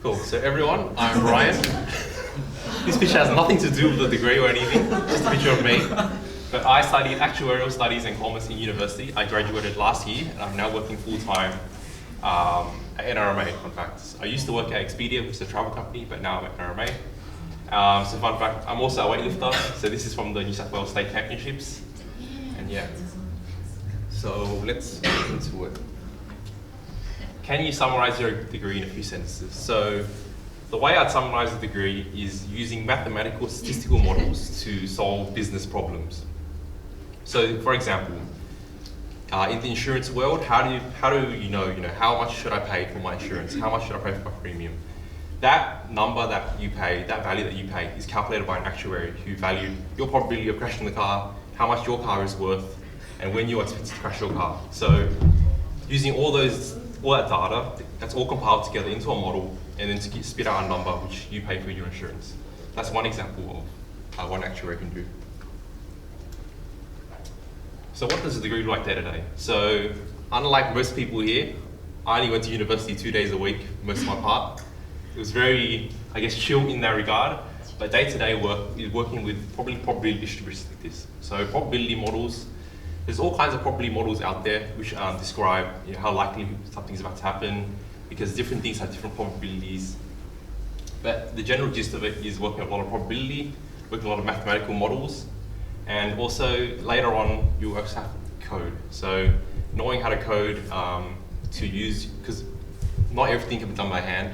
Cool. So everyone, I'm Bryan. This picture has nothing to do with the degree or anything, just a picture of me. But I studied Actuarial Studies and Commerce in university. I graduated last year, and I'm now working full-time at NRMA, fun fact. I used to work at Expedia, which is a travel company, but now I'm at NRMA. So fun fact, I'm also a weightlifter, so this is from the New South Wales State Championships. And yeah, so let's get into it. Can you summarize your degree in a few sentences? So the way I'd summarize a degree is using mathematical statistical models to solve business problems. So for example, in the insurance world, how do you know how much should I pay for my insurance? How much should I pay for my premium? That number that you pay, that value that you pay, is calculated by an actuary who valued your probability of crashing the car, how much your car is worth, and when you are expected to crash your car. So using all that data, that's all compiled together into a model, and then to spit out a number which you pay for your insurance. That's one example of what an actuary can do. So what does a degree look like day to day? So unlike most people here, I only went to university 2 days a week, most of my part. It was very, I guess, chill in that regard, but day-to-day work is working with probability distributions like this. So probability models, there's all kinds of probability models out there which describe how likely something's about to happen, because different things have different probabilities. But the general gist of it is working a lot of probability, working a lot of mathematical models, and also later on you also have code. So knowing how to code to use, because not everything can be done by hand.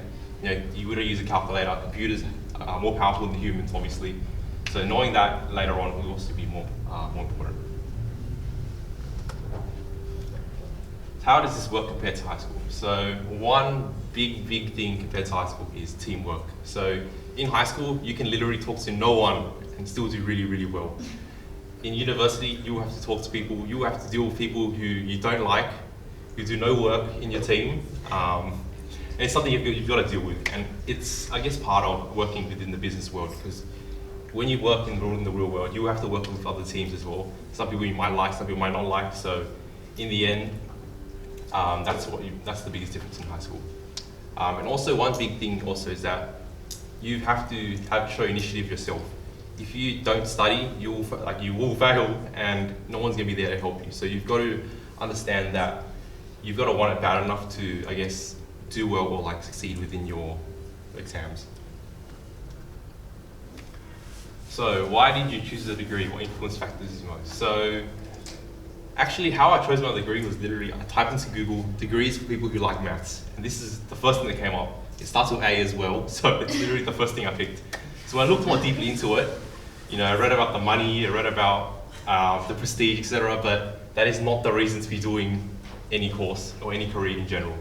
You would use a calculator. Computers are more powerful than humans, obviously. So knowing that later on will also be more important. How does this work compared to high school? So one big thing compared to high school is teamwork. So in high school, you can literally talk to no one and still do really well. In university, you have to talk to people, you have to deal with people who you don't like, who do no work in your team. And it's something you've got to deal with. And it's, I guess, part of working within the business world, because when you work in the real world, you have to work with other teams as well. Some people you might like, some people might not like. So in the end, that's the biggest difference in high school. And also one big thing also is that you have to show initiative yourself. If you don't study, you will fail, and no one's gonna be there to help you. So you've got to understand that you've got to want it bad enough to, I guess, do well or succeed within your exams. So why did you choose the degree? What influence factors is most? So actually how I chose my degree was literally, I typed into Google, degrees for people who like maths. And this is the first thing that came up. It starts with A as well, so it's literally the first thing I picked. So when I looked more deeply into it, I read about the money, I read about the prestige, etc. But that is not the reason to be doing any course or any career in general.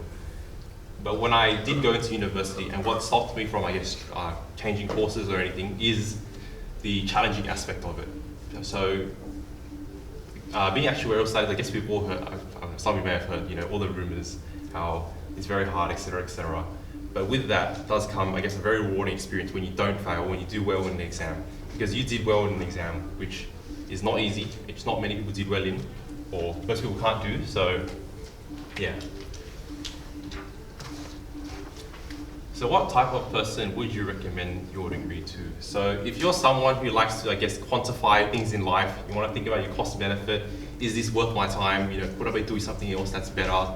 But when I did go into university, and what stopped me from, I guess, changing courses or anything, is the challenging aspect of it. So being actuarial studies, I guess we've all heard, some of you may have heard, all the rumors, how it's very hard, etc., etc. But with that does come, I guess, a very rewarding experience when you don't fail, when you do well in the exam. Because you did well in the exam, which is not easy, it's not many people did well in, or most people can't do, so yeah. So what type of person would you recommend your degree to? So if you're someone who likes to, I guess, quantify things in life, you want to think about your cost benefit, is this worth my time? Could I be doing something else that's better?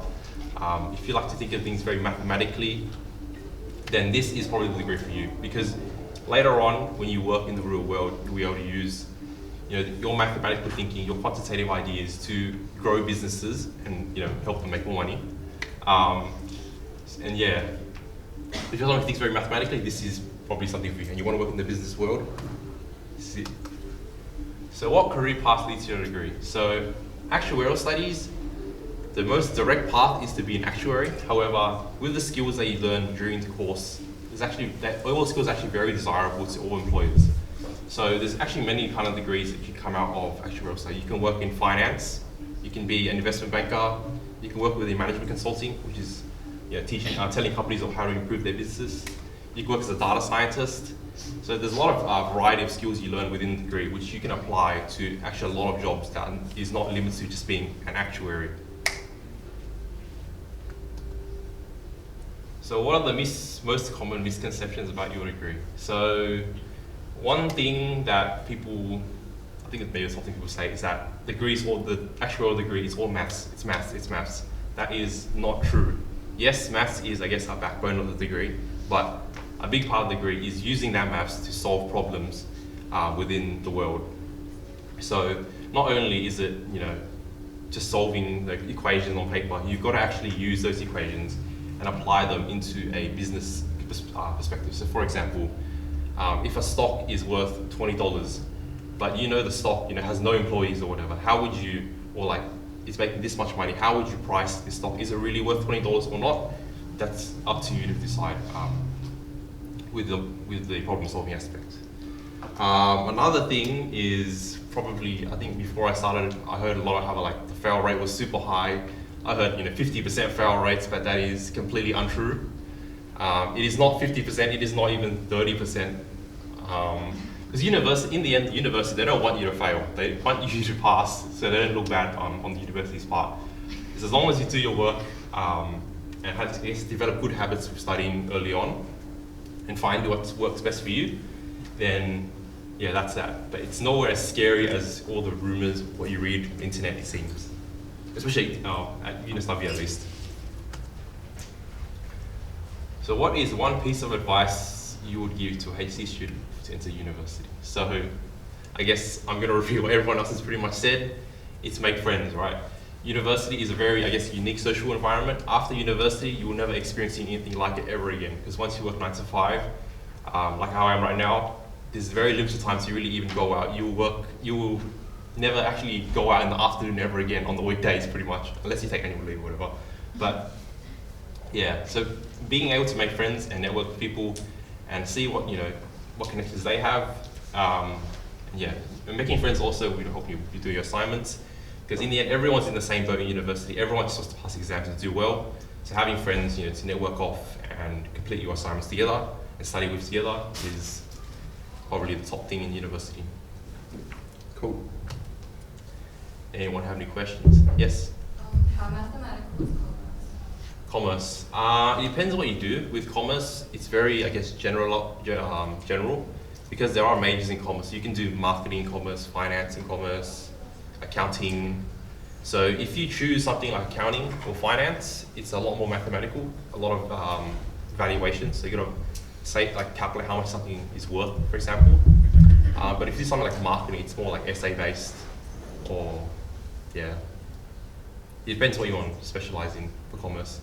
If you like to think of things very mathematically, then this is probably the degree for you, because later on, when you work in the real world, you'll be able to use your mathematical thinking, your quantitative ideas to grow businesses and help them make more money. And yeah, if you're someone who thinks very mathematically, this is probably something for you, and you want to work in the business world, this is it. So what career path leads to your degree? So actuarial studies, the most direct path is to be an actuary. However, with the skills that you learn during the course, all skills are actually very desirable to all employers. So there's actually many kind of degrees that can come out of actuarial studies. You can work in finance, you can be an investment banker, you can work within management consulting, which is telling companies of how to improve their businesses. You can work as a data scientist. So there's a lot of variety of skills you learn within the degree, which you can apply to actually a lot of jobs that is not limited to just being an actuary. So what are the most common misconceptions about your degree? So one thing that people, I think it's maybe something people say, is that the actuarial degree is all maths. It's maths. That is not true. Yes, maths is, I guess, a backbone of the degree, but a big part of the degree is using that maths to solve problems within the world. So not only is it, just solving the equations on paper, you've got to actually use those equations and apply them into a business perspective. So for example, if a stock is worth $20, but the stock has no employees or whatever, how would you, or like it's making this much money, how would you price this stock? Is it really worth $20 or not? That's up to you to decide with the problem solving aspect. Another thing is probably, I think before I started, I heard a lot of how like the fail rate was super high. I heard 50% fail rates, but that is completely untrue. It is not 50%, it is not even 30%. Because in the end, the university, they don't want you to fail. They want you to pass, so they don't look bad on the university's part. Because as long as you do your work and develop good habits of studying early on and find what works best for you, then yeah, that's that. But it's nowhere as scary as all the rumors, what you read on the internet, it seems. Especially at UNSW at least. So what is one piece of advice you would give to a HC student to enter university? So I guess I'm going to repeat what everyone else has pretty much said. It's make friends, right? University is a very, I guess, unique social environment. After university, you will never experience anything like it ever again. Because once you work 9 to 5, like how I am right now, there's very limited time to really even go out. You will never actually go out in the afternoon ever again on the weekdays, pretty much, unless you take annual leave or whatever. But yeah, so being able to make friends and network with people and see what connections they have, and making friends also will help you do your assignments, because in the end, everyone's in the same boat in university. Everyone just wants to pass exams and do well. So having friends, to network off and complete your assignments together and study with together is probably the top thing in university. Cool. Anyone have any questions? Yes? How mathematical is commerce? Commerce. It depends on what you do. With commerce, it's very, I guess, general, because there are majors in commerce. You can do marketing in commerce, finance in commerce, accounting. So if you choose something like accounting or finance, it's a lot more mathematical, a lot of valuations. So you got to calculate how much something is worth, for example. But if you do something like marketing, it's more like essay based, or yeah. It depends what you want to specialize in for commerce.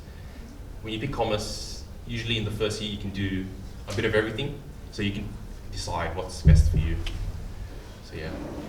When you pick commerce, usually in the first year you can do a bit of everything, so you can decide what's best for you. So yeah.